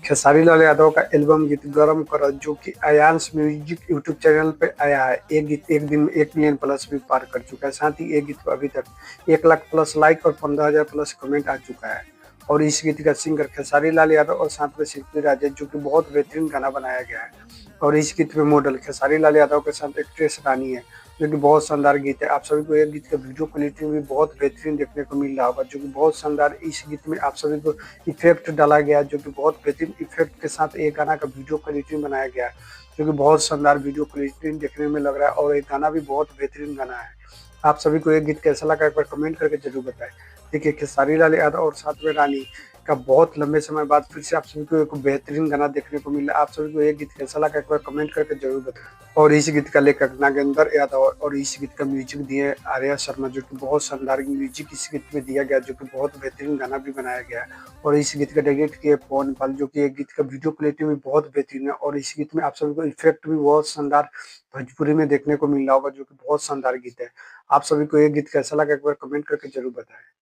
खेसारी लाल यादव का एल्बम गीत गरम करो जो कि आयांश म्यूजिक यूट्यूब चैनल पे आया है। ये गीत एक दिन में 1 मिलियन प्लस भी पार कर चुका है। साथ ही ये गीत को अभी तक 1 लाख प्लस लाइक और 15,000 प्लस कमेंट आ चुका है। और इस गीत का सिंगर खेसारी लाल यादव और साथ में शिल्पी राजेश जो कि बहुत बेहतरीन गाना बनाया गया है। और इस गीत में मॉडल खेसारी लाल यादव के साथ एक्ट्रेस रानी है जो कि बहुत शानदार गीत है। आप सभी को ये गीत का वीडियो क्वालिटी भी बहुत बेहतरीन देखने को मिल रहा होगा जो कि बहुत शानदार। इस गीत में आप सभी को इफेक्ट डाला गया है जो कि बहुत बेहतरीन इफेक्ट के साथ एक गाना का वीडियो क्वालिटी बनाया गया है जो कि बहुत शानदार वीडियो क्वालिटी देखने में लग रहा है। और एक गाना भी बहुत बेहतरीन गाना है। आप सभी को ये गीत कैसा लगा एक बार कमेंट करके जरूर बताएं। देखिए खेसारी लाल यादव और साथ में रानी का बहुत लंबे समय बाद फिर से आप सभी को एक बेहतरीन गाना देखने को मिला। आप सभी को ये गीत कैसा लगा एक बार कमेंट करके जरूर बताएं। और इस गीत का लेखक नागेंद्र यादव और इस गीत का म्यूजिक दिए आर्या शर्मा जो कि बहुत शानदार म्यूजिक इस गीत में दिया गया जो कि बहुत बेहतरीन गाना भी बनाया गया है। और इस गीत का डायरेक्ट किए पवन पाल जो कि एक गीत का वीडियो क्वालिटी भी बहुत बेहतरीन है। और इस गीत में आप सभी को इफेक्ट भी बहुत शानदार भोजपुरी में देखने को मिल रहा होगा जो कि बहुत शानदार गीत है। आप सभी को ये गीत कैसा लगा एक बार कमेंट करके जरूर बताएं।